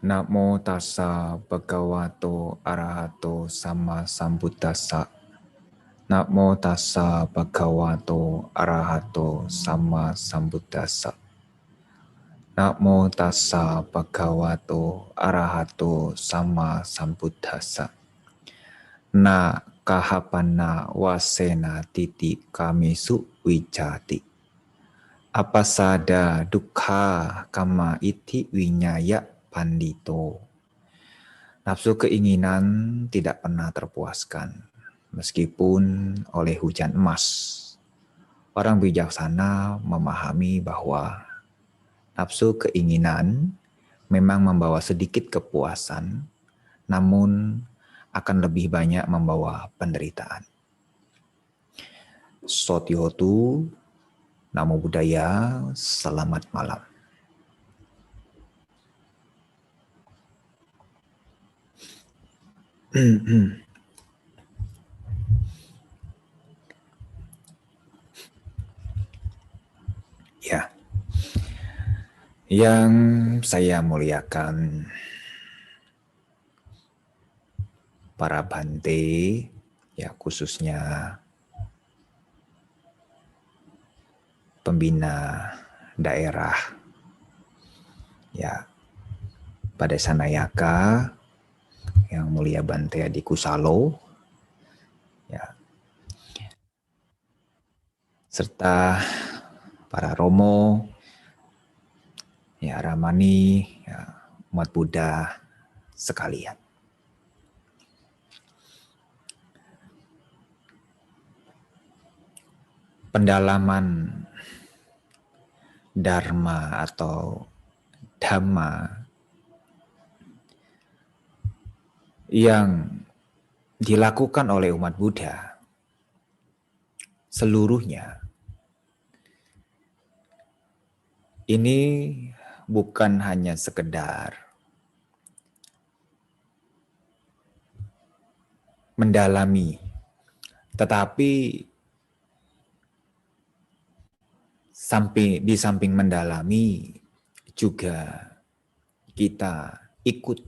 Namo tassa bhagavato arahato sama sambuddhassa. Namo tassa bhagavato arahato sama sambuddhassa. Namo tassa bhagavato arahato sama sambuddhassa. Na kahapana wasena titi kamisu wijati. Apasada dukkha kama iti winyaya pandito. Nafsu keinginan tidak pernah terpuaskan, meskipun oleh hujan emas. Orang bijaksana memahami bahwa nafsu keinginan memang membawa sedikit kepuasan, namun akan lebih banyak membawa penderitaan. Sotiotu, Namo Buddhaya, selamat malam. Ya, yang saya muliakan para bante, ya khususnya pembina daerah, ya pada Sanayaka, yang mulia Bante Adi Kusalo, ya, serta para Romo, ya Ramani, ya, umat Buddha sekalian. Pendalaman Dharma atau Dhamma yang dilakukan oleh umat Buddha seluruhnya ini bukan hanya sekedar mendalami, tetapi di samping mendalami juga kita ikut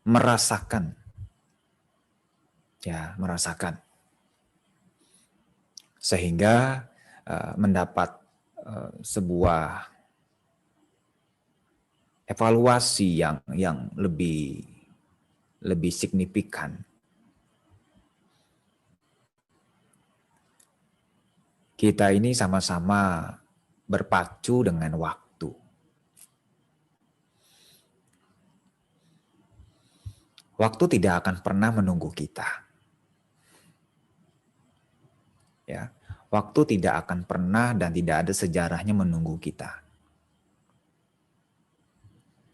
merasakan, sehingga mendapat sebuah evaluasi yang lebih signifikan. Kita ini sama-sama berpacu dengan waktu. Waktu tidak akan pernah menunggu kita. Ya, waktu tidak akan pernah dan tidak ada sejarahnya menunggu kita.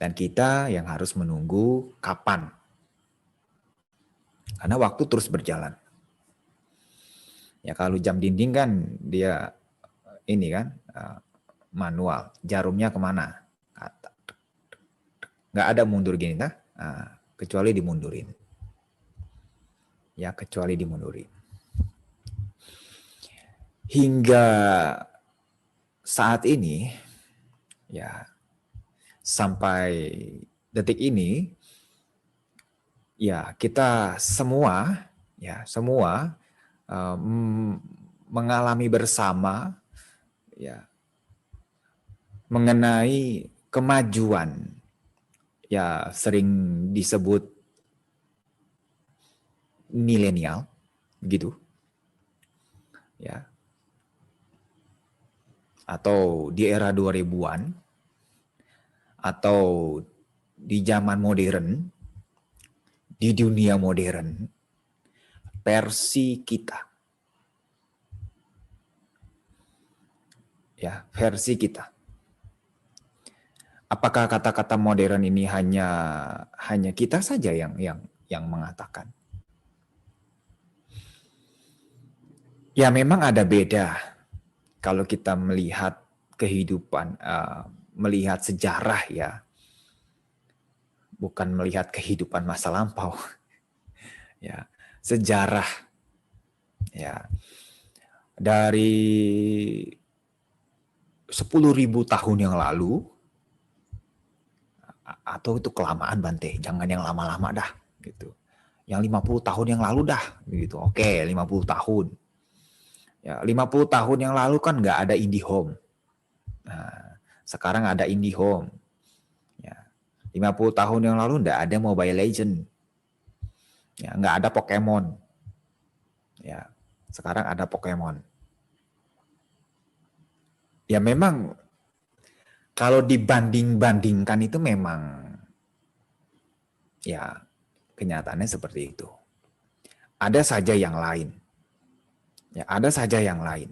Dan kita yang harus menunggu kapan. Karena waktu terus berjalan. Ya kalau jam dinding kan dia ini kan manual, jarumnya kemana? Nggak ada mundur gini, nah, kecuali dimundurin. Ya kecuali dimundurin. Hingga saat ini, ya sampai detik ini, ya kita semua mengalami bersama ya mengenai kemajuan, ya sering disebut milenial gitu ya, atau di era 2000-an atau di zaman modern, di dunia modern, versi kita. Ya, versi kita. Apakah kata-kata modern ini hanya kita saja yang mengatakan? Ya memang ada beda kalau kita melihat kehidupan, melihat sejarah ya, bukan melihat kehidupan masa lampau. Ya, sejarah ya dari 10.000 tahun yang lalu Atau itu kelamaan Bante, jangan yang lama-lama dah gitu. Yang 50 tahun yang lalu dah gitu. Oke, 50 tahun. Ya, 50 tahun yang lalu kan nggak ada IndiHome. Nah, sekarang ada IndiHome. Ya, 50 tahun yang lalu nggak ada Mobile Legend. Ya, nggak ada Pokemon. Ya, sekarang ada Pokemon. Ya memang kalau dibanding-bandingkan itu memang ya kenyataannya seperti itu. Ada saja yang lain. Ya, ada saja yang lain.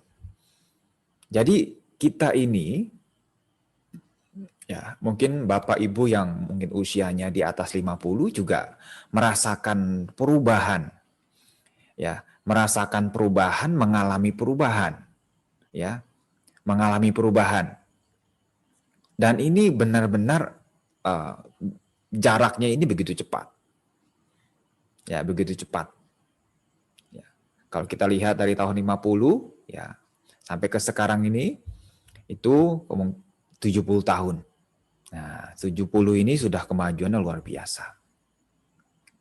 Jadi kita ini ya, mungkin Bapak Ibu yang mungkin usianya di atas 50 juga merasakan perubahan. Ya, merasakan perubahan, mengalami perubahan. Ya, mengalami perubahan. Dan ini benar-benar jaraknya ini begitu cepat. Ya, begitu cepat. Ya. Kalau kita lihat dari tahun 50 ya sampai ke sekarang ini itu 70 tahun. Nah, 70 ini sudah kemajuannya luar biasa.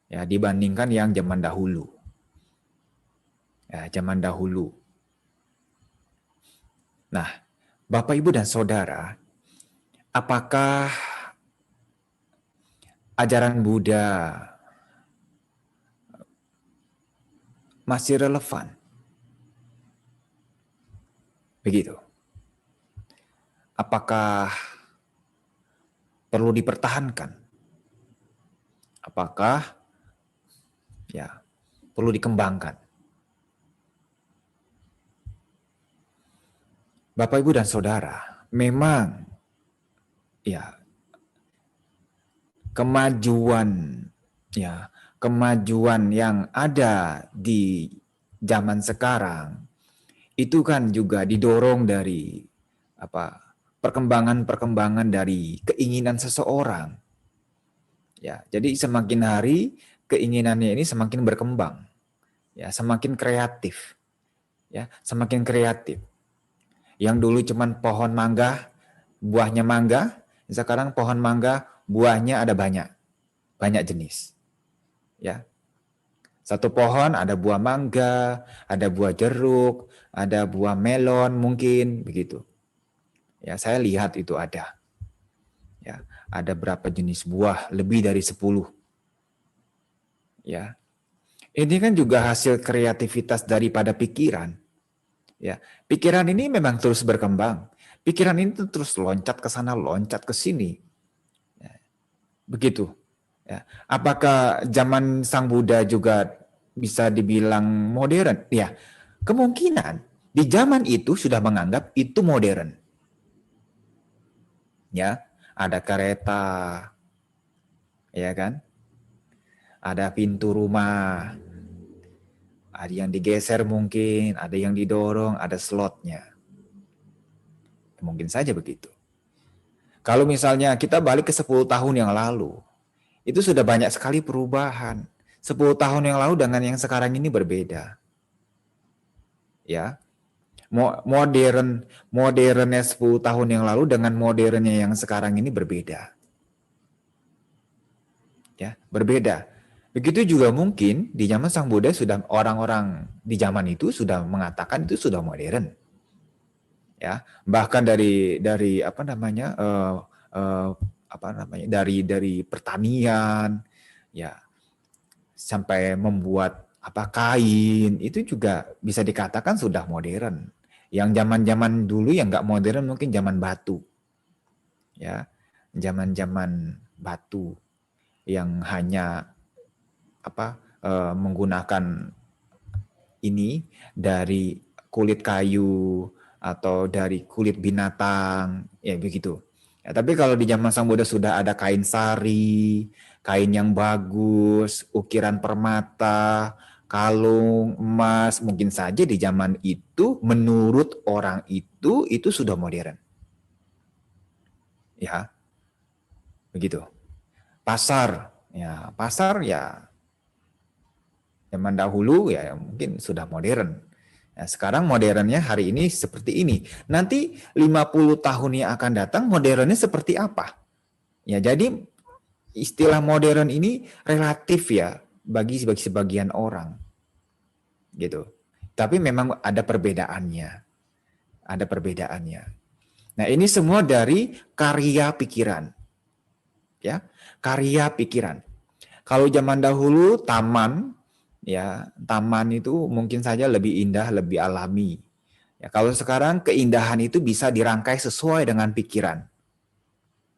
Ya, dibandingkan yang zaman dahulu. Ya, zaman dahulu. Nah, Bapak Ibu dan Saudara, apakah ajaran Buddha masih relevan? Begitu. Apakah perlu dipertahankan? Apakah ya perlu dikembangkan? Bapak, Ibu, dan Saudara, memang ya kemajuan yang ada di zaman sekarang itu kan juga didorong dari perkembangan dari keinginan seseorang. Ya, jadi semakin hari keinginannya ini semakin berkembang. Ya, semakin kreatif. Ya, semakin kreatif. Yang dulu cuman pohon mangga, buahnya mangga, sekarang pohon mangga, buahnya ada banyak jenis. Ya. Satu pohon ada buah mangga, ada buah jeruk, ada buah melon mungkin begitu. Ya, saya lihat itu ada. Ya, ada berapa jenis buah, lebih dari 10. Ya. Ini kan juga hasil kreativitas daripada pikiran. Ya, pikiran ini memang terus berkembang. Pikiran ini terus loncat ke sana, loncat ke sini. Ya, begitu. Ya. Apakah zaman Sang Buddha juga bisa dibilang modern? Ya, kemungkinan di zaman itu sudah menganggap itu modern. Ya, ada kereta, ya kan? Ada pintu rumah, ada yang digeser mungkin, ada yang didorong, ada slotnya. Mungkin saja begitu. Kalau misalnya kita balik ke 10 tahun yang lalu, itu sudah banyak sekali perubahan. 10 tahun yang lalu dengan yang sekarang ini berbeda. Ya. Modernnya 10 tahun yang lalu dengan modernnya yang sekarang ini berbeda. Ya, berbeda. Begitu juga mungkin di zaman Sang Buddha sudah orang-orang di zaman itu sudah mengatakan itu sudah modern. Ya, bahkan dari dari pertanian ya sampai membuat kain itu juga bisa dikatakan sudah modern. Yang zaman-zaman dulu yang nggak modern mungkin zaman batu. Ya, zaman-zaman batu yang hanya menggunakan ini dari kulit kayu atau dari kulit binatang, ya begitu. Ya, tapi kalau di zaman Sang Buddha sudah ada kain sari, kain yang bagus, ukiran permata, kalung, emas, mungkin saja di zaman itu menurut orang itu sudah modern. Ya, begitu. Pasar ya zaman dahulu ya mungkin sudah modern. Nah, sekarang modernnya hari ini seperti ini. Nanti 50 tahun yang akan datang modernnya seperti apa? Ya, jadi istilah modern ini relatif ya bagi sebagian orang gitu. Tapi memang ada perbedaannya. Ada perbedaannya. Nah, ini semua dari karya pikiran. Ya, karya pikiran. Kalau zaman dahulu taman, ya, taman itu mungkin saja lebih indah, lebih alami. Ya, kalau sekarang keindahan itu bisa dirangkai sesuai dengan pikiran.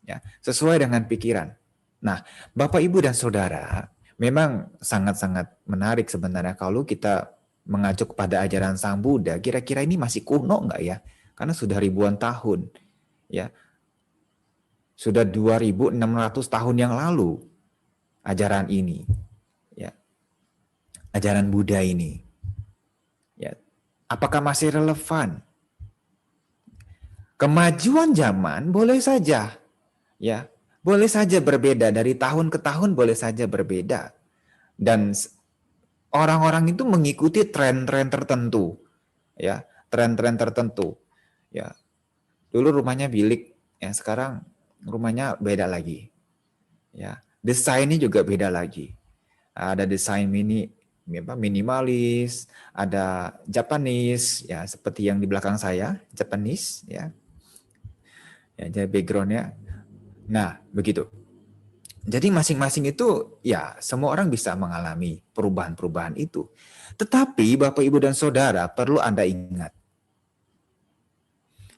Ya, sesuai dengan pikiran. Nah, Bapak, Ibu, dan Saudara, memang sangat-sangat menarik sebenarnya kalau kita mengacu kepada ajaran Sang Buddha, kira-kira ini masih kuno nggak ya? Karena sudah ribuan tahun. Ya, sudah 2.600 tahun yang lalu ajaran ini. Ya, ajaran Buddha ini. Ya, apakah masih relevan? Kemajuan zaman boleh saja, ya, boleh saja berbeda dari tahun ke tahun, boleh saja berbeda. Dan orang-orang itu mengikuti tren-tren tertentu, ya, tren-tren tertentu. Ya, dulu rumahnya bilik, ya sekarang rumahnya beda lagi. Ya, desainnya juga beda lagi. Ada desain minimalis, ada Japanese, ya seperti yang di belakang saya, Japanese, ya, jadi backgroundnya. Nah, begitu. Jadi masing-masing itu ya semua orang bisa mengalami perubahan-perubahan itu. Tetapi Bapak, Ibu, dan Saudara perlu Anda ingat,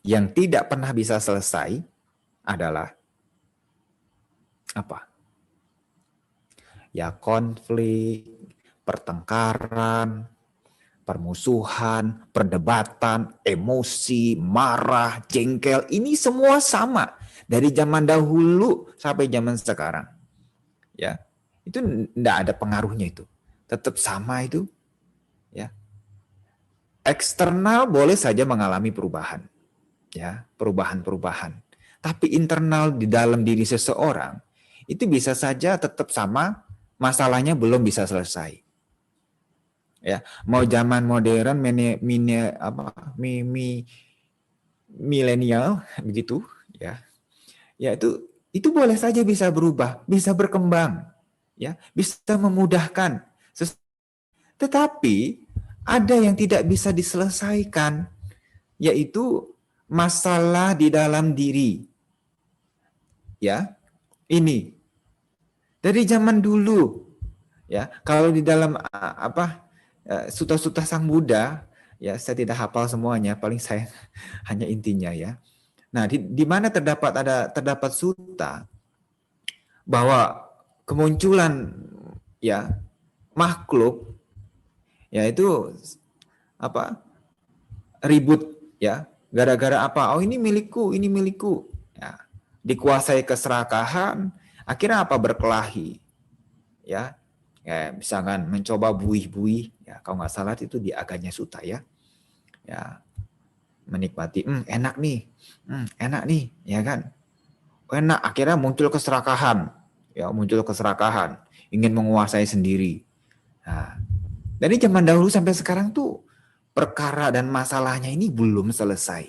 yang tidak pernah bisa selesai adalah apa? Ya konflik, pertengkaran, permusuhan, perdebatan, emosi, marah, jengkel, ini semua sama dari zaman dahulu sampai zaman sekarang. Ya, itu tidak ada pengaruhnya itu, tetap sama itu. Ya, eksternal boleh saja mengalami perubahan, ya perubahan-perubahan. Tapi internal di dalam diri seseorang itu bisa saja tetap sama, masalahnya belum bisa selesai. Ya, mau zaman modern, milenial begitu, ya, ya itu boleh saja bisa berubah, bisa berkembang, ya, bisa memudahkan. Tetapi ada yang tidak bisa diselesaikan, yaitu masalah di dalam diri. Ya, ini dari zaman dulu, ya. Kalau di dalam Sutta-sutta Sang Buddha, ya saya tidak hafal semuanya, paling saya hanya intinya ya. Nah, di mana terdapat sutta bahwa kemunculan ya makhluk yaitu apa ribut ya gara-gara apa, oh ini milikku ya, dikuasai keserakahan, akhirnya apa, berkelahi ya, misalkan mencoba buih-buih ya, kalau nggak salah itu di Aganya Sutta ya, ya menikmati enak nih ya kan, enak, akhirnya muncul keserakahan, ingin menguasai sendiri. Nah, dari zaman dahulu sampai sekarang tuh perkara dan masalahnya ini belum selesai.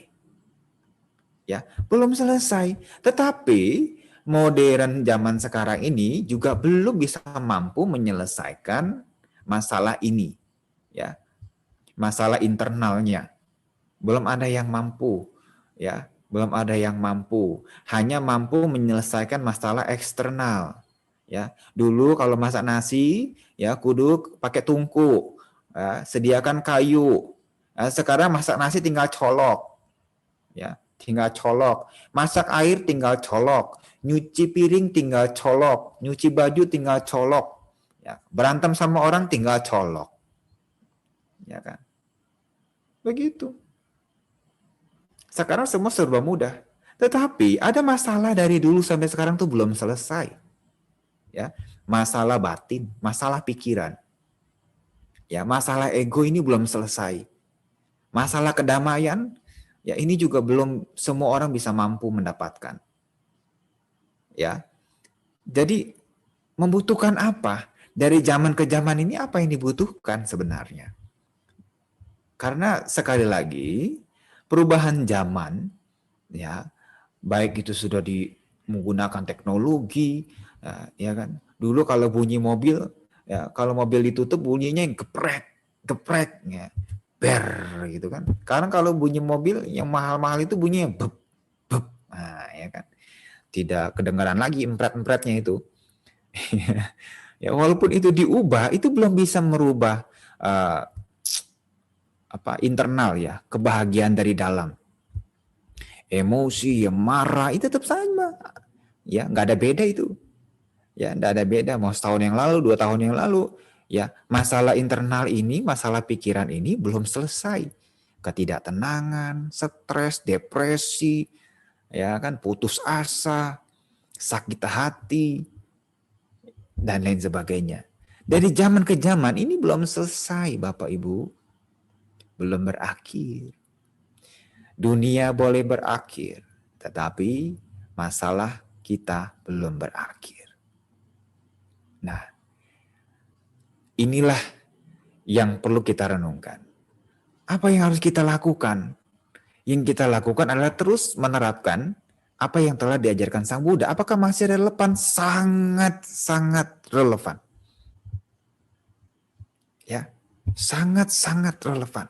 Ya, belum selesai. Tetapi modern zaman sekarang ini juga belum bisa mampu menyelesaikan masalah ini. Ya, masalah internalnya. Belum ada yang mampu, ya. Belum ada yang mampu. Hanya mampu menyelesaikan masalah eksternal. Ya, dulu kalau masak nasi, ya kudu pakai tungku, ya, sediakan kayu. Sekarang masak nasi tinggal colok, ya, tinggal colok. Masak air tinggal colok, nyuci piring tinggal colok, nyuci baju tinggal colok. Ya, berantem sama orang tinggal colok, ya kan? Begitu. Sekarang semua serba mudah. Tetapi ada masalah dari dulu sampai sekarang tuh belum selesai. Ya, masalah batin, masalah pikiran. Ya, masalah ego ini belum selesai. Masalah kedamaian, ya ini juga belum semua orang bisa mampu mendapatkan. Ya. Jadi membutuhkan apa? Dari zaman ke zaman ini apa yang dibutuhkan sebenarnya? Karena sekali lagi perubahan zaman, ya baik itu sudah menggunakan teknologi, Nah, ya kan? Dulu kalau bunyi mobil, ya kalau mobil ditutup bunyinya yang geprek, geprek, ya, ber gitu kan. Sekarang kalau bunyi mobil yang mahal-mahal itu bunyinya bep, bep. Nah, ya kan? Tidak kedengaran lagi empret-empretnya itu. Ya, walaupun itu diubah, itu belum bisa merubah uh, internal ya, kebahagiaan dari dalam. Emosi, ya marah, itu tetap sama. Ya, nggak ada beda itu. Ya, nggak ada beda. Mau setahun yang lalu, 2 tahun yang lalu, ya masalah internal ini, masalah pikiran ini belum selesai. Ketidaktenangan, stres, depresi, ya kan, putus asa, sakit hati, dan lain sebagainya. Dari zaman ke zaman ini belum selesai, Bapak Ibu. Belum berakhir. Dunia boleh berakhir, tetapi masalah kita belum berakhir. Nah, inilah yang perlu kita renungkan. Apa yang harus kita lakukan? Yang kita lakukan adalah terus menerapkan apa yang telah diajarkan Sang Buddha. Apakah masih relevan? Sangat-sangat relevan. Ya, sangat-sangat relevan.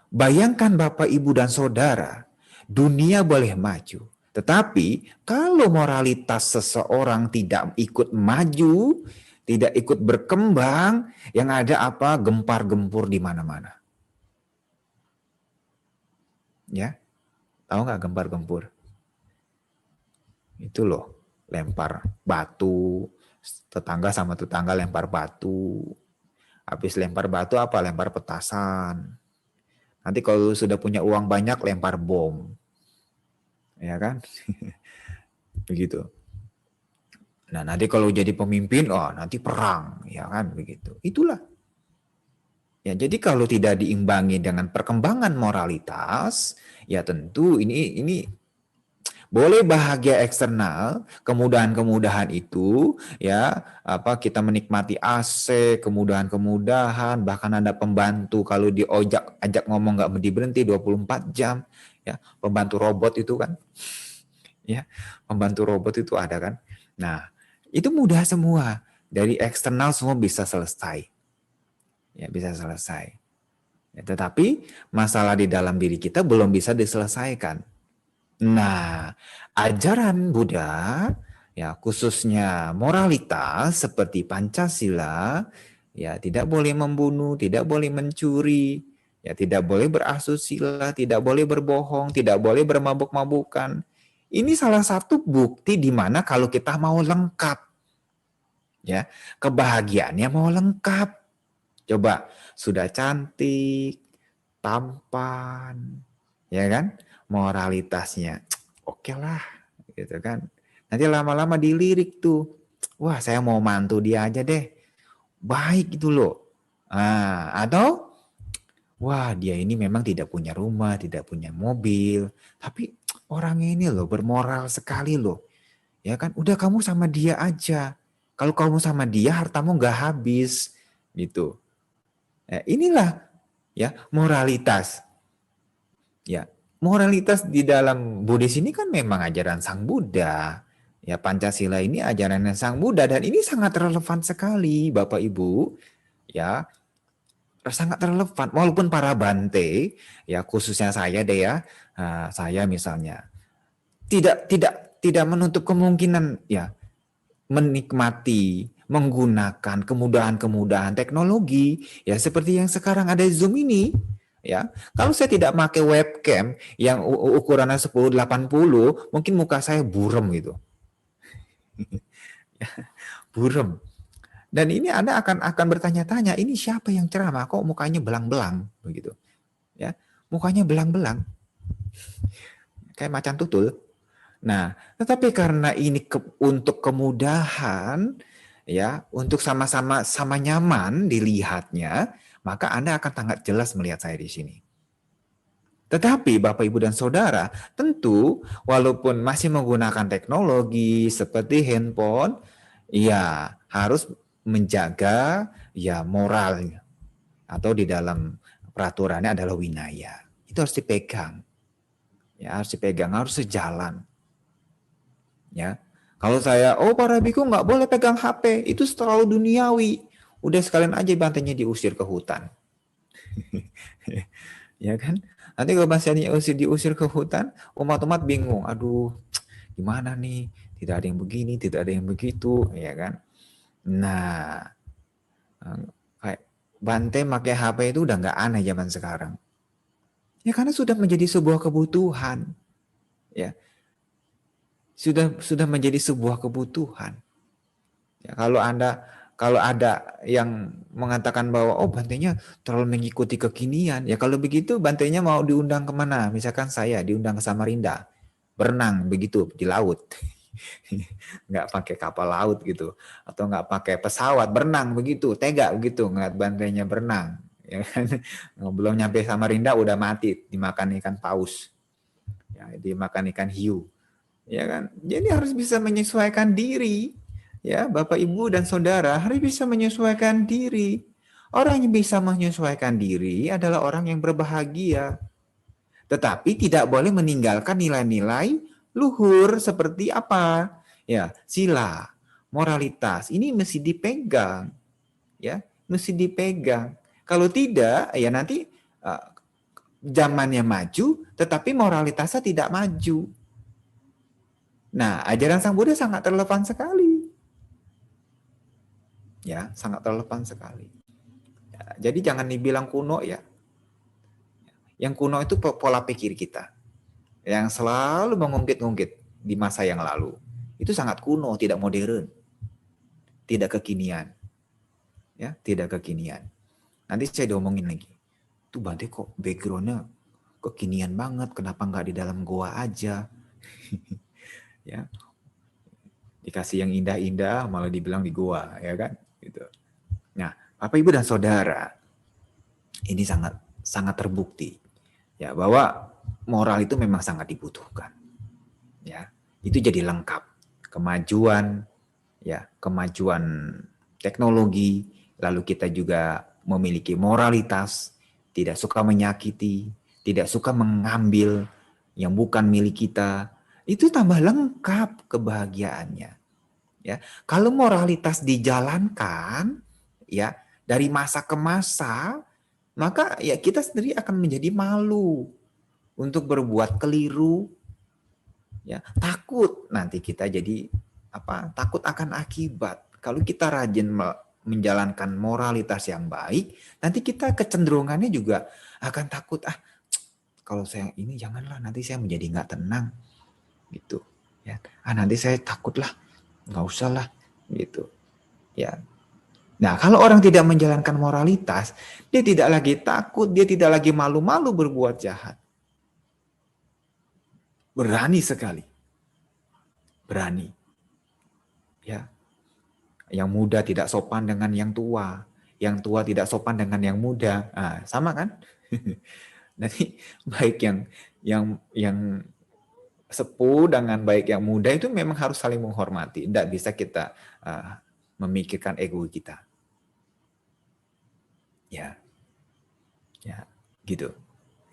Bayangkan Bapak, Ibu, dan Saudara, dunia boleh maju. Tetapi kalau moralitas seseorang tidak ikut maju, tidak ikut berkembang, yang ada apa? Gempar-gempur di mana-mana. Ya, tahu nggak gempar-gempur? Itu loh, lempar batu, tetangga sama tetangga lempar batu. Habis lempar batu apa? Lempar petasan. Nanti kalau sudah punya uang banyak, lempar bom. Ya kan? Begitu. Nah, nanti kalau jadi pemimpin, oh nanti perang, ya kan begitu. Itulah. Ya, jadi kalau tidak diimbangi dengan perkembangan moralitas, ya tentu ini boleh bahagia eksternal, kemudahan-kemudahan itu, ya apa kita menikmati AC, kemudahan-kemudahan, bahkan ada pembantu kalau ajak ngomong nggak berhenti 24 jam, ya pembantu robot itu kan, ya pembantu robot itu ada kan. Nah, itu mudah semua, dari eksternal semua bisa selesai, ya bisa selesai. Ya, tetapi masalah di dalam diri kita belum bisa diselesaikan. Nah, ajaran Buddha, ya khususnya moralitas seperti Pancasila, ya tidak boleh membunuh, tidak boleh mencuri, ya tidak boleh berasusila, tidak boleh berbohong, tidak boleh bermabuk-mabukan. Ini salah satu bukti di mana kalau kita mau lengkap, ya kebahagiaannya mau lengkap. Coba sudah cantik, tampan, ya kan? Moralitasnya oke lah, gitu kan. Nanti lama-lama dilirik tuh. Wah, saya mau mantu dia aja deh. Baik itu loh. Atau wah, dia ini memang tidak punya rumah, tidak punya mobil, tapi orangnya ini loh bermoral sekali loh. Ya kan? Udah kamu sama dia aja. Kalau kamu sama dia hartamu nggak habis gitu. Inilah ya moralitas. Ya, moralitas di dalam Buddhis ini kan memang ajaran Sang Buddha. Ya, Pancasila ini ajaran Sang Buddha dan ini sangat relevan sekali, Bapak Ibu. Ya, sangat relevan. Walaupun para bante, ya khususnya saya deh ya, saya misalnya tidak menutup kemungkinan ya menikmati menggunakan kemudahan-kemudahan teknologi ya seperti yang sekarang ada Zoom ini ya. Kalau saya tidak pakai webcam yang ukurannya 1080, mungkin muka saya buram gitu. Buram. Dan ini Anda akan bertanya-tanya, ini siapa yang ceramah kok mukanya belang-belang begitu. Ya, mukanya belang-belang. Kayak macan tutul. Nah, tetapi karena ini untuk kemudahan, ya, untuk sama nyaman dilihatnya, maka Anda akan sangat jelas melihat saya di sini. Tetapi Bapak, Ibu, dan Saudara, tentu walaupun masih menggunakan teknologi seperti handphone, ya harus menjaga ya moral atau di dalam peraturannya adalah winaya. Itu harus dipegang. Ya, harus dipegang, harus sejalan. Ya, Kalau saya, oh para biku nggak boleh pegang HP, itu terlalu duniawi. Udah sekalian aja bantainya diusir ke hutan. Ya kan? Nanti kalau bantainya diusir ke hutan, umat-umat bingung. Aduh, gimana nih? Tidak ada yang begini, tidak ada yang begitu, ya kan? Nah, kayak bantai pakai HP itu udah nggak aneh zaman sekarang. Ya karena sudah menjadi sebuah kebutuhan. Ya, sudah menjadi sebuah kebutuhan. Ya, kalau ada yang mengatakan bahwa oh bantainya terlalu mengikuti kekinian, ya kalau begitu bantainya mau diundang kemana? Misalkan saya diundang ke Samarinda, berenang begitu di laut, nggak pakai kapal laut gitu, atau nggak pakai pesawat, berenang begitu, tega begitu ngeliat bantainya berenang, ya kan? Belum nyampe Samarinda udah mati dimakan ikan paus, ya, dimakan ikan hiu. Ya kan? Jadi harus bisa menyesuaikan diri. Ya, Bapak, Ibu dan Saudara harus bisa menyesuaikan diri. Orang yang bisa menyesuaikan diri adalah orang yang berbahagia. Tetapi tidak boleh meninggalkan nilai-nilai luhur seperti apa? Ya, sila, moralitas. Ini mesti dipegang, ya, mesti dipegang. Kalau tidak, ya nanti zamannya maju, tetapi moralitasnya tidak maju. Nah, ajaran Sang Buddha sangat relevan sekali. Ya, sangat relevan sekali. Ya, jadi jangan dibilang kuno ya. Yang kuno itu pola pikir kita. Yang selalu mengungkit-ungkit di masa yang lalu. Itu sangat kuno, tidak modern. Tidak kekinian. Ya, tidak kekinian. Nanti saya diomongin lagi. Tuh Bante kok backgroundnya kekinian banget, kenapa nggak di dalam goa aja? Ya, dikasih yang indah-indah malah dibilang di goa, ya kan? Gitu. Nah, Bapak Ibu dan Saudara, ini sangat sangat terbukti ya bahwa moral itu memang sangat dibutuhkan. Ya, itu jadi lengkap. Kemajuan ya, kemajuan teknologi, lalu kita juga memiliki moralitas, tidak suka menyakiti, tidak suka mengambil yang bukan milik kita. Itu tambah lengkap kebahagiaannya. Ya, kalau moralitas dijalankan ya dari masa ke masa, maka ya kita sendiri akan menjadi malu untuk berbuat keliru, ya takut nanti kita jadi apa? Takut akan akibat. Kalau kita rajin menjalankan moralitas yang baik, nanti kita kecenderungannya juga akan takut kalau saya ini janganlah nanti saya menjadi nggak tenang gitu, ya nanti saya takutlah nggak usah lah gitu, ya. Nah, kalau orang tidak menjalankan moralitas, dia tidak lagi takut, dia tidak lagi malu-malu berbuat jahat. Berani sekali. Berani. Ya. Yang muda tidak sopan dengan yang tua. Yang tua tidak sopan dengan yang muda. Nah, sama kan? Nanti baik yang sepuh dengan baik yang muda itu memang harus saling menghormati. Tidak bisa kita memikirkan ego kita. Ya. Ya, gitu.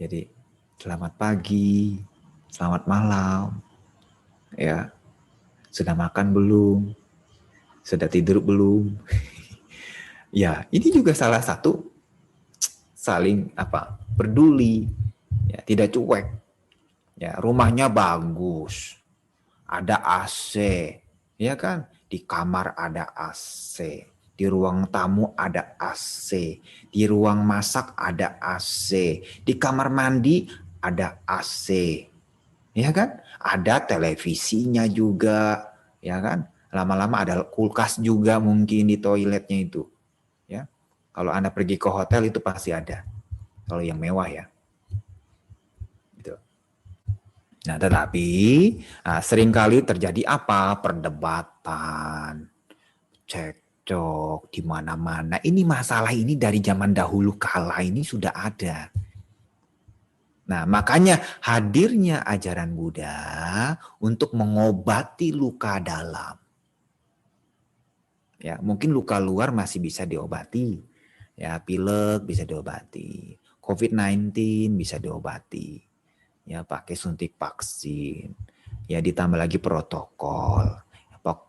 Jadi selamat pagi, selamat malam, ya. Sudah makan belum? Sudah tidur belum? Ya, ini juga salah satu saling peduli, ya, tidak cuek. Ya, rumahnya bagus, ada AC, ya kan? Di kamar ada AC, di ruang tamu ada AC, di ruang masak ada AC, di kamar mandi ada AC, ya kan? Ada televisinya juga, ya kan? Lama-lama ada kulkas juga mungkin di toiletnya itu, ya. Kalau Anda pergi ke hotel itu pasti ada. Kalau yang mewah ya. Gitu. Nah, tetapi seringkali terjadi apa? Perdebatan, cekcok di mana-mana. Ini masalah ini dari zaman dahulu kala ini sudah ada. Nah, makanya hadirnya ajaran Buddha untuk mengobati luka dalam. Ya, mungkin luka luar masih bisa diobati. Ya, pilek bisa diobati. COVID-19 bisa diobati. Ya, pakai suntik vaksin. Ya, ditambah lagi protokol.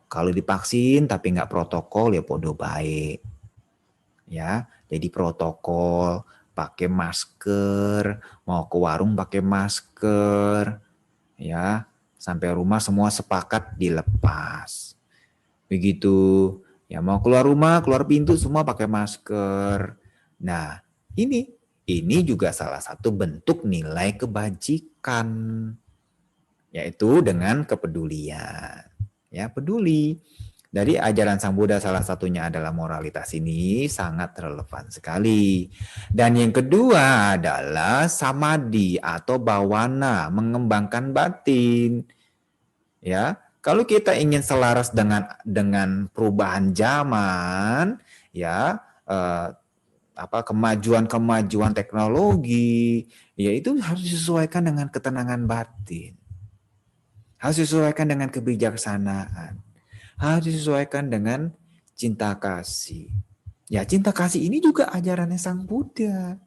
Kalau divaksin tapi nggak protokol ya podo baik. Ya, jadi protokol, pakai masker, mau ke warung pakai masker, ya, sampai rumah semua sepakat dilepas. Begitu, ya mau keluar rumah, keluar pintu semua pakai masker. Nah, ini juga salah satu bentuk nilai kebajikan, yaitu dengan kepedulian. Ya, peduli. Dari ajaran Sang Buddha salah satunya adalah moralitas, ini sangat relevan sekali. Dan yang kedua adalah samadhi atau bawana, mengembangkan batin. Ya, kalau kita ingin selaras dengan perubahan zaman, ya, kemajuan teknologi, ya itu harus disesuaikan dengan ketenangan batin. Harus disesuaikan dengan kebijaksanaan. Harus disesuaikan dengan cinta kasih. Ya, cinta kasih ini juga ajarannya Sang Buddha.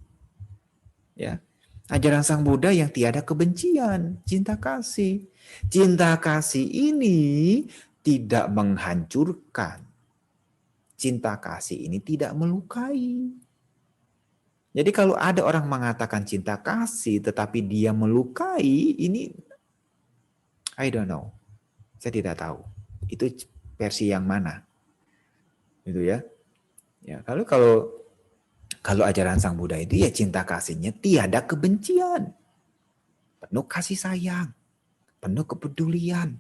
Ya, ajaran Sang Buddha yang tiada kebencian, cinta kasih. Cinta kasih ini tidak menghancurkan. Cinta kasih ini tidak melukai. Jadi kalau ada orang mengatakan cinta kasih tetapi dia melukai, ini I don't know. Saya tidak tahu. Itu versi yang mana? Gitu ya. Ya, kalau ajaran Sang Buddha itu ya cinta kasihnya tiada kebencian. Penuh kasih sayang, penuh kepedulian.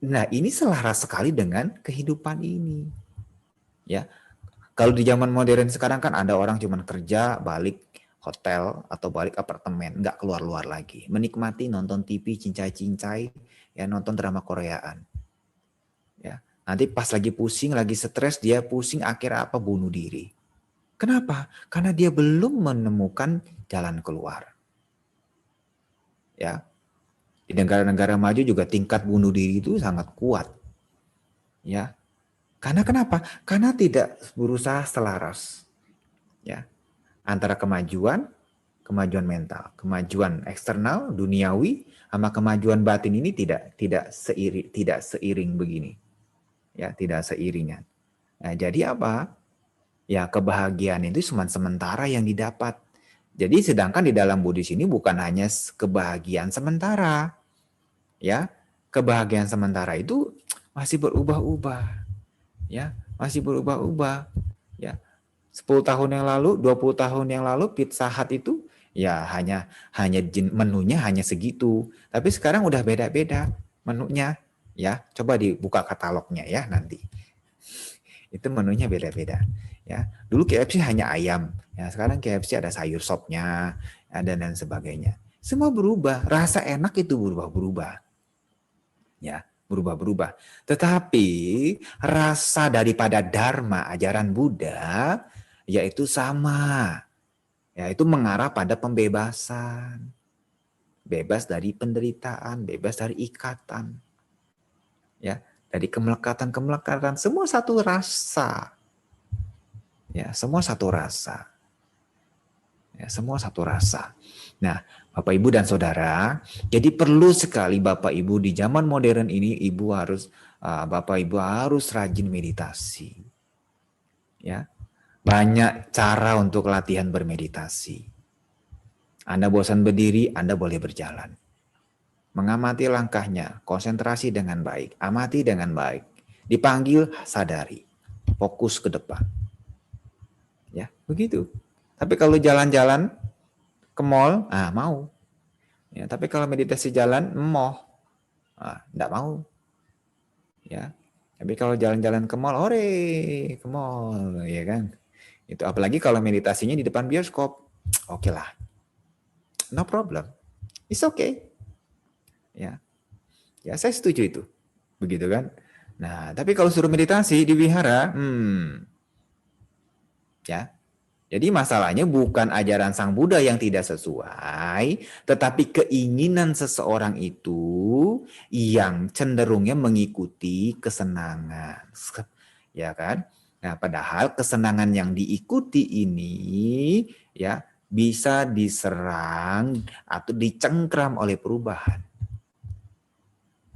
Nah, ini selaras sekali dengan kehidupan ini. Ya. Kalau di zaman modern sekarang kan ada orang cuma kerja, balik hotel atau balik apartemen, nggak keluar-luar lagi. Menikmati nonton TV, cincai-cincai, ya nonton drama Koreaan. Ya, nanti pas lagi pusing, lagi stres, dia pusing akhirnya apa? Bunuh diri. Kenapa? Karena dia belum menemukan jalan keluar. Ya, di negara-negara maju juga tingkat bunuh diri itu sangat kuat. Ya, karena kenapa? Karena tidak berusaha selaras. Ya, antara kemajuan mental, kemajuan eksternal duniawi sama kemajuan batin ini tidak seiring begini. Ya, tidak seiringan. Nah, jadi apa? Ya, kebahagiaan itu cuma sementara yang didapat. Jadi sedangkan di dalam Buddhis ini bukan hanya kebahagiaan sementara. Ya, kebahagiaan sementara itu masih berubah-ubah. Ya, masih berubah-ubah. Ya, 10 tahun yang lalu, 20 tahun yang lalu Pizza Hut itu ya hanya menunya hanya segitu. Tapi sekarang udah beda-beda menunya. Ya, coba dibuka katalognya ya nanti. Itu menunya beda-beda. Ya, dulu KFC hanya ayam. Ya, sekarang KFC ada sayur sopnya, dan sebagainya. Semua berubah. Rasa enak itu berubah-berubah. Ya, berubah-berubah. Tetapi rasa daripada Dharma, ajaran Buddha, yaitu sama. Yaitu mengarah pada pembebasan. Bebas dari penderitaan, bebas dari ikatan. Ya, dari kemelekatan, semua satu rasa. Ya, semua satu rasa. Ya, semua satu rasa. Nah, Bapak Ibu dan Saudara, jadi perlu sekali Bapak Ibu di zaman modern ini Bapak Ibu harus rajin meditasi. Ya. Banyak cara untuk latihan bermeditasi. Anda bosan berdiri, Anda boleh berjalan. Mengamati langkahnya, konsentrasi dengan baik, amati dengan baik. Dipanggil, sadari. Fokus ke depan. Ya, begitu. Tapi kalau jalan-jalan ke mall, mau. Ya, tapi kalau meditasi jalan, enggak mau. Ya. Tapi kalau jalan-jalan ke mall, ke mall, ya kan? Itu apalagi kalau meditasinya di depan bioskop. Oke lah. No problem. It's okay. Ya. Ya, saya setuju itu. Begitu kan? Nah, tapi kalau suruh meditasi di wihara, ya. Jadi masalahnya bukan ajaran Sang Buddha yang tidak sesuai, tetapi keinginan seseorang itu yang cenderungnya mengikuti kesenangan. Ya kan? Nah, padahal kesenangan yang diikuti ini ya bisa diserang atau dicengkram oleh perubahan.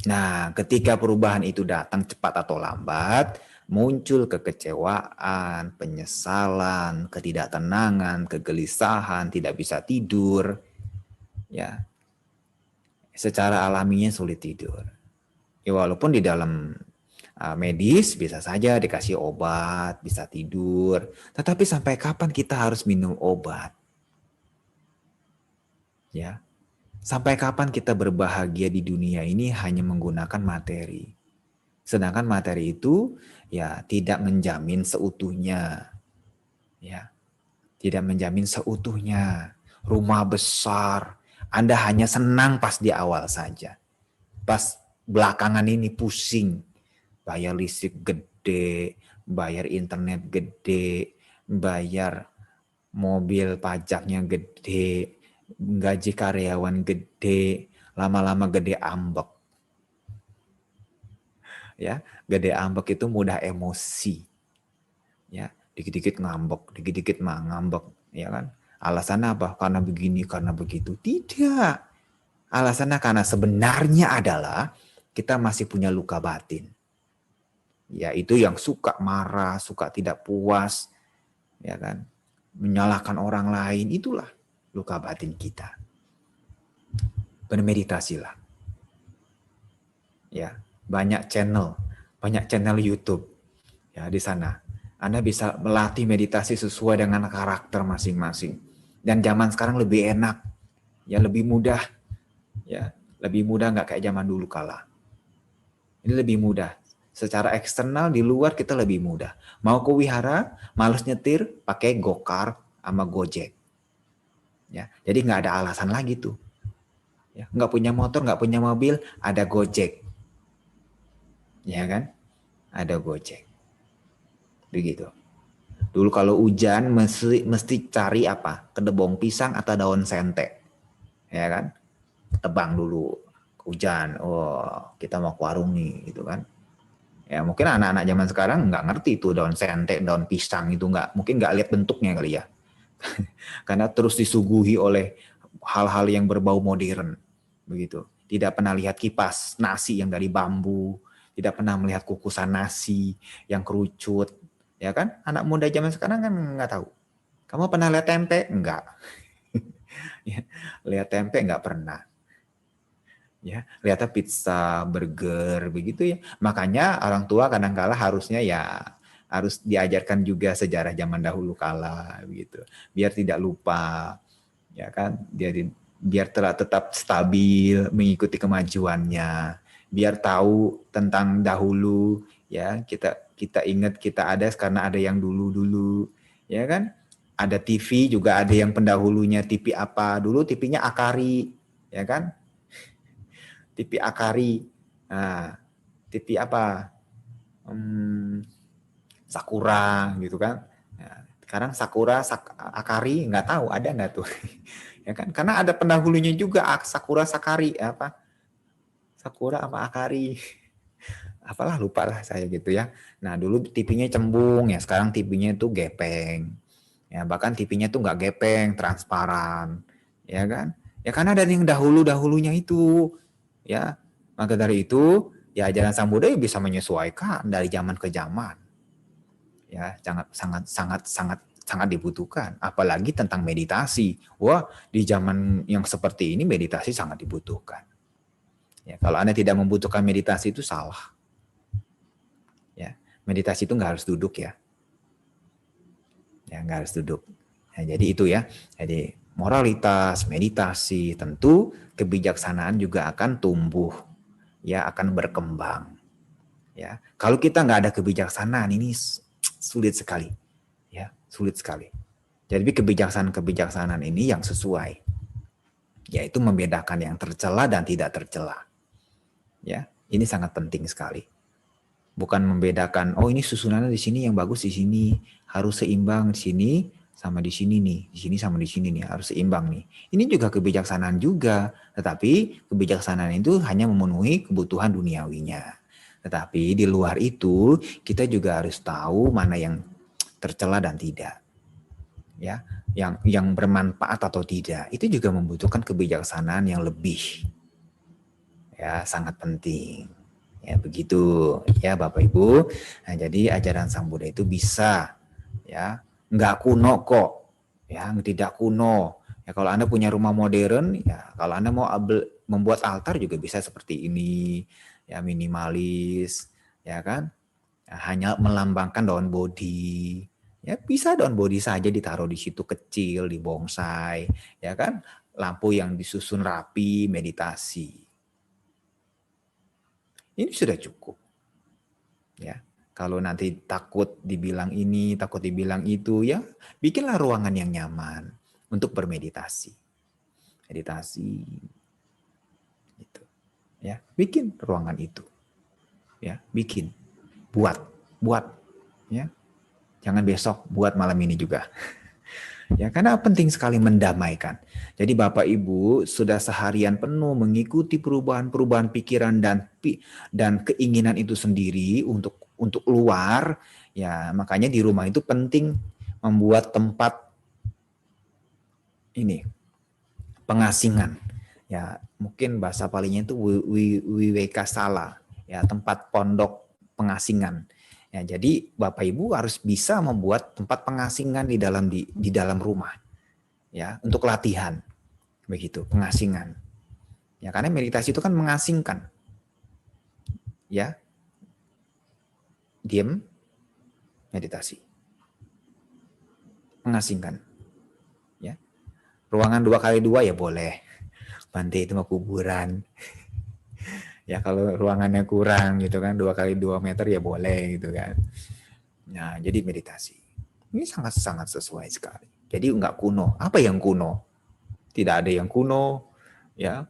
Nah, ketika perubahan itu datang cepat atau lambat, muncul kekecewaan, penyesalan, ketidaktenangan, kegelisahan, tidak bisa tidur, ya. Secara alaminya sulit tidur. Ya, walaupun di dalam medis bisa saja dikasih obat, bisa tidur, tetapi sampai kapan kita harus minum obat? Ya, sampai kapan kita berbahagia di dunia ini hanya menggunakan materi? Sedangkan materi itu ya tidak menjamin seutuhnya, ya, tidak menjamin seutuhnya. Rumah besar, Anda hanya senang pas di awal saja. Pas belakangan ini pusing, bayar listrik gede, bayar internet gede, bayar mobil pajaknya gede, gaji karyawan gede, lama-lama gede ambek. Ya, gede ambek itu mudah emosi. Ya, dikit-dikit ngambek, dikit-dikit ngambek, ya kan? Alasannya apa? Karena begini, karena begitu. Tidak. Alasannya karena sebenarnya adalah kita masih punya luka batin. Yaitu yang suka marah, suka tidak puas, ya kan? Menyalahkan orang lain, itulah luka batin kita. Bermeditasilah. Ya, banyak channel YouTube. Ya, di sana Anda bisa melatih meditasi sesuai dengan karakter masing-masing. Dan zaman sekarang lebih enak, ya lebih mudah, ya lebih mudah, nggak kayak zaman dulu kala. Ini lebih mudah. Secara eksternal di luar kita lebih mudah. Mau ke wihara, males nyetir, pakai Gokar sama Gojek. Ya, jadi nggak ada alasan lagi tuh. Ya, nggak punya motor, nggak punya mobil, ada Gojek. Ya kan? Ada Gojek. Begitu. Dulu kalau hujan mesti cari apa? Kedebong pisang atau daun sente. Ya kan? Tebang dulu. Hujan. Oh, kita mau ke warung nih gitu kan. Ya mungkin anak-anak zaman sekarang nggak ngerti itu daun sente, daun pisang itu nggak, mungkin nggak lihat bentuknya kali ya. Karena terus disuguhi oleh hal-hal yang berbau modern. Begitu. Tidak pernah lihat kipas nasi yang dari bambu, tidak pernah melihat kukusan nasi yang kerucut, ya kan? Anak muda zaman sekarang kan nggak tahu. Kamu pernah lihat tempe? Enggak. Ya, lihat tempe nggak pernah. Ya, lihatnya pizza, burger, begitu ya. Makanya orang tua kadang-kala harusnya ya harus diajarkan juga sejarah zaman dahulu kala, begitu. Biar tidak lupa, ya kan? Biar tetap stabil, mengikuti kemajuannya. Biar tahu tentang dahulu, ya kita kita ingat kita ada karena ada yang dulu-dulu, ya kan? Ada TV juga ada yang pendahulunya TV apa dulu, TV-nya Akari, ya kan? TV Akari, nah, TV apa? Sakura gitu kan? Nah, sekarang Sakura, Akari nggak tahu ada nggak tuh? Ya kan? Karena ada pendahulunya juga Sakura, Sakari apa? Sakura sama Akari. Apalah lupa lah saya gitu ya. Nah dulu TV-nya cembung ya, sekarang TV-nya itu gepeng. Ya bahkan TV-nya tuh nggak gepeng, transparan, ya kan? Ya karena ada yang dahulunya itu, ya. Maka dari itu, ya ajaran Sang Buddha bisa menyesuaikan dari zaman ke zaman. Ya, sangat dibutuhkan. Apalagi tentang meditasi. Wah, di zaman yang seperti ini meditasi sangat dibutuhkan. Ya, kalau Anda tidak membutuhkan meditasi itu salah. Ya, meditasi itu nggak harus duduk ya. Ya, nggak harus duduk. Ya, jadi itu ya. Jadi moralitas, meditasi, tentu kebijaksanaan juga akan tumbuh, ya akan berkembang. Ya, kalau kita nggak ada kebijaksanaan ini sulit sekali, ya sulit sekali. Jadi kebijaksanaan ini yang sesuai, yaitu membedakan yang tercela dan tidak tercela. Ya, ini sangat penting sekali. Bukan membedakan, oh ini susunannya di sini yang bagus di sini, harus seimbang di sini sama di sini nih, di sini sama di sini nih, harus seimbang nih. Ini juga kebijaksanaan juga, tetapi kebijaksanaan itu hanya memenuhi kebutuhan duniawinya. Tetapi di luar itu kita juga harus tahu mana yang tercela dan tidak. Ya, yang bermanfaat atau tidak. Itu juga membutuhkan kebijaksanaan yang lebih. ya sangat penting. Ya begitu ya Bapak Ibu. Nah, jadi ajaran Sang Buddha itu bisa ya nggak kuno kok, ya tidak kuno. Ya kalau Anda punya rumah modern, ya kalau Anda mau membuat altar juga bisa seperti ini, ya minimalis, ya kan? Ya, hanya melambangkan daun bodi. Ya bisa daun bodi saja ditaruh di situ kecil, di bonsai, ya kan? Lampu yang disusun rapi, meditasi. Ini sudah cukup. Ya, kalau nanti takut dibilang ini, takut dibilang itu, ya bikinlah ruangan yang nyaman untuk bermeditasi. Meditasi, gitu. Ya, bikin ruangan itu. Ya, bikin, buat, ya. Jangan besok, buat malam ini juga. Ya, karena penting sekali mendamaikan. Jadi Bapak Ibu sudah seharian penuh mengikuti perubahan-perubahan pikiran dan keinginan itu sendiri untuk luar, ya makanya di rumah itu penting membuat tempat ini pengasingan. Ya, mungkin bahasa palingnya itu wiweka sala, ya tempat pondok pengasingan. Ya, jadi Bapak Ibu harus bisa membuat tempat pengasingan di dalam rumah, ya untuk latihan, begitu pengasingan. Ya karena meditasi itu kan mengasingkan, ya diam, meditasi, mengasingkan. Ya ruangan 2x2 ya boleh, Bante itu mah kuburan. Ya kalau ruangannya kurang gitu kan 2x2 meter ya boleh gitu kan. Nah, jadi meditasi. Ini sangat-sangat sesuai sekali. Jadi nggak kuno. Apa yang kuno? Tidak ada yang kuno, ya.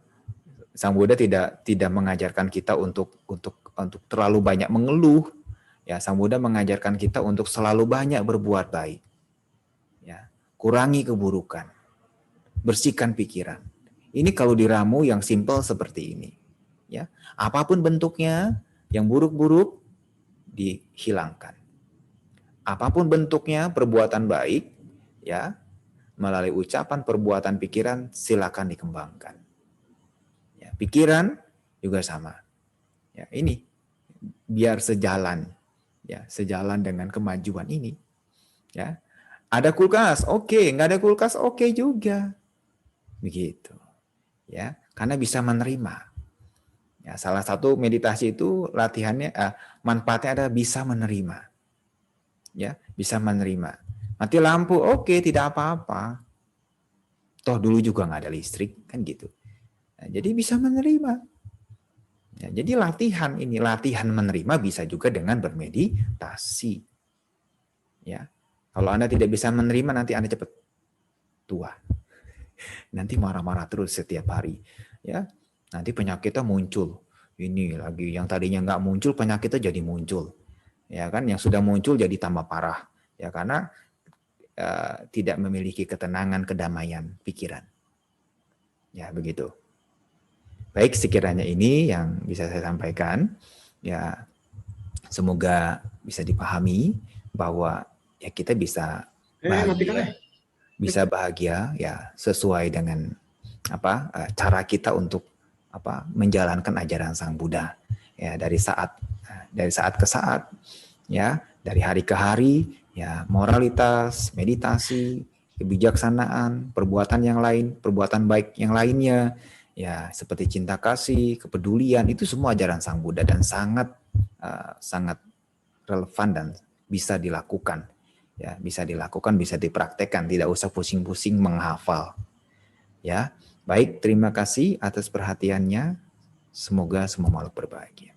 Sang Buddha tidak mengajarkan kita untuk terlalu banyak mengeluh. Ya, Sang Buddha mengajarkan kita untuk selalu banyak berbuat baik. Ya, kurangi keburukan. Bersihkan pikiran. Ini kalau diramu yang simpel seperti ini. Ya, apapun bentuknya, yang buruk-buruk dihilangkan. Apapun bentuknya perbuatan baik, ya melalui ucapan, perbuatan, pikiran silakan dikembangkan. Ya, pikiran juga sama. Ya, ini biar sejalan, ya sejalan dengan kemajuan ini. Ya, ada kulkas, oke, nggak ada kulkas, oke juga, begitu. Ya, karena bisa menerima. Ya, salah satu meditasi itu latihannya, manfaatnya adalah bisa menerima. Ya, bisa menerima. Mati lampu, oke, tidak apa-apa. Toh dulu juga nggak ada listrik, kan gitu. Nah, jadi bisa menerima. Ya, jadi latihan menerima bisa juga dengan bermeditasi. Ya, kalau Anda tidak bisa menerima, nanti Anda cepat tua. Nanti marah-marah terus setiap hari. Ya, nanti penyakitnya muncul. Ini lagi yang tadinya nggak muncul, penyakitnya jadi muncul. Ya kan, yang sudah muncul jadi tambah parah. Ya karena tidak memiliki ketenangan, kedamaian pikiran. Ya begitu. Baik, sekiranya ini yang bisa saya sampaikan. Ya, semoga bisa dipahami bahwa ya kita bisa bahagia ya sesuai dengan cara kita untuk menjalankan ajaran Sang Buddha ya dari saat ke saat, ya dari hari ke hari, ya moralitas, meditasi, kebijaksanaan, perbuatan yang lain, perbuatan baik yang lainnya, ya seperti cinta kasih, kepedulian, itu semua ajaran Sang Buddha dan sangat relevan dan bisa dilakukan. Ya, bisa dilakukan, bisa dipraktekkan, tidak usah pusing-pusing menghafal. Ya, baik, terima kasih atas perhatiannya. Semoga semua makhluk berbahagia.